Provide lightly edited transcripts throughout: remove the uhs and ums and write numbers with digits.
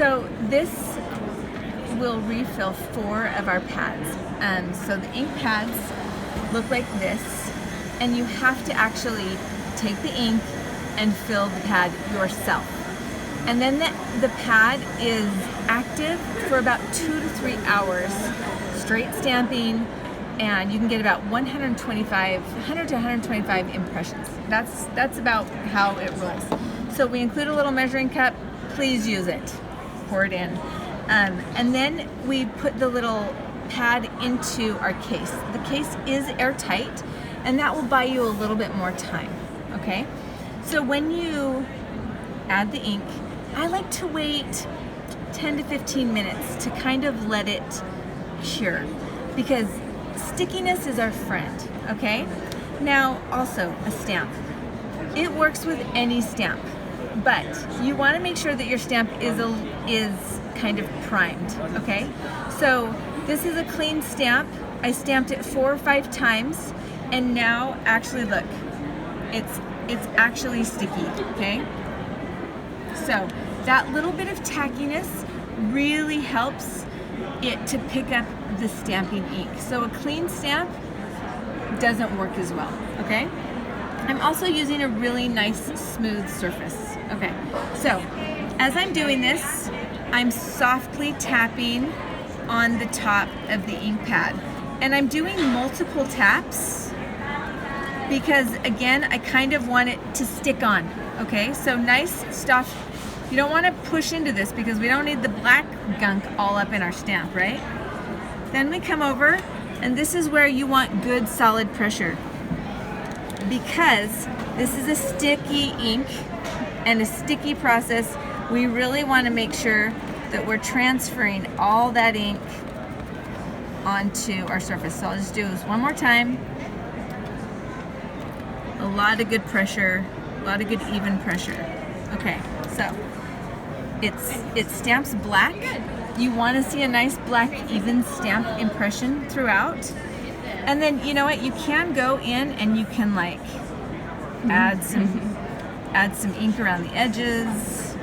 So this will refill 4 of our pads. So the ink pads look like this, and you have to actually take the ink and fill the pad yourself. And then the pad is active for about 2 to 3 hours, straight stamping, and you can get about 100 to 125 impressions. That's about how it rolls. So we include a little measuring cup. Please use it. Pour it in. And then we put the little pad into our case. The case is airtight, and that will buy you a little bit more time, okay? So when you add the ink, I like to wait 10 to 15 minutes to kind of let it cure, because stickiness is our friend, okay? Now, also a stamp. It works with any stamp, but you want to make sure that your stamp is kind of primed, okay? So this is a clean stamp. I stamped it 4 or 5 times, and now actually look, it's actually sticky, okay? So that little bit of tackiness really helps it to pick up the stamping ink. So a clean stamp doesn't work as well, okay? I'm also using a really nice smooth surface. Okay, so as I'm doing this, I'm softly tapping on the top of the ink pad. And I'm doing multiple taps because, again, I kind of want it to stick on, okay? So nice stuff. You don't want to push into this because we don't need the black gunk all up in our stamp, right? Then we come over, and this is where you want good solid pressure, because this is a sticky ink and a sticky process. We really want to make sure that we're transferring all that ink onto our surface. So I'll just do this one more time. A lot of good pressure, a lot of good even pressure. Okay, so it stamps black. You want to see a nice black even stamp impression throughout. And then, you know what, you can go in and you can like add some ink around the edges,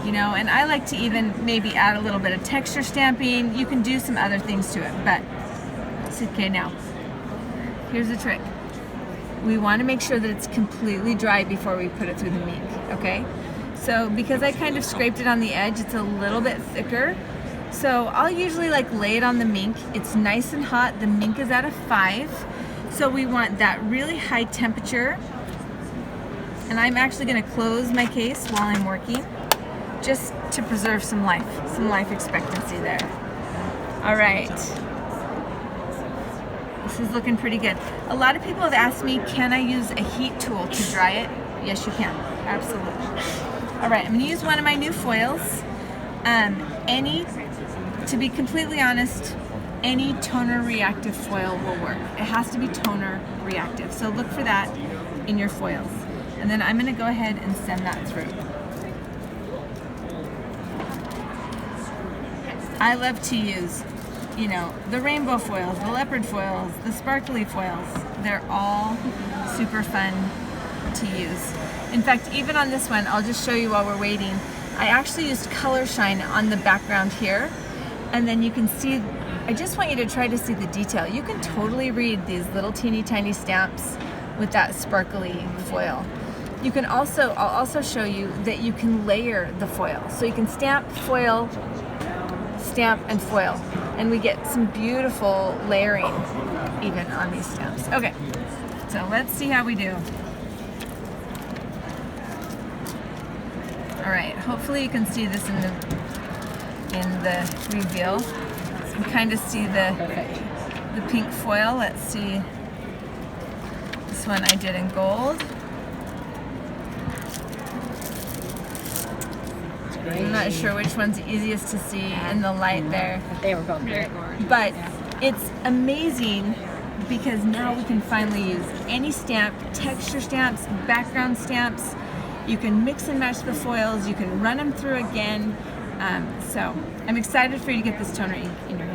you know, and I like to even maybe add a little bit of texture stamping. You can do some other things to it, but it's okay. Now, here's the trick. We want to make sure that it's completely dry before we put it through the ink, okay? So because I kind of scraped it on the edge, it's a little bit thicker. So I'll usually like lay it on the mink. It's nice and hot. The mink is at a 5. So we want that really high temperature. And I'm actually going to close my case while I'm working, just to preserve some life expectancy there. All right. This is looking pretty good. A lot of people have asked me, can I use a heat tool to dry it? Yes, you can. Absolutely. All right, I'm going to use one of my new foils. To be completely honest, any toner reactive foil will work. It has to be toner reactive. So look for that in your foils. And then I'm going to go ahead and send that through. I love to use, you know, the rainbow foils, the leopard foils, the sparkly foils. They're all super fun to use. In fact, even on this one, I'll just show you while we're waiting. I actually used color shine on the background here, and then you can see, I just want you to try to see the detail. You can totally read these little teeny tiny stamps with that sparkly foil. You can also, I'll also show you that you can layer the foil. So you can stamp, foil, stamp, and foil. And we get some beautiful layering even on these stamps. Okay, so let's see how we do. All right, hopefully you can see this in the reveal. So you kind of see the pink foil. Let's see. This one I did in gold. I'm not sure which one's easiest to see in the light there. They were both very gorgeous. But it's amazing because now we can finally use any stamp, texture stamps, background stamps. You can mix and match the foils. You can run them through again. So I'm excited for you to get this toner ink in your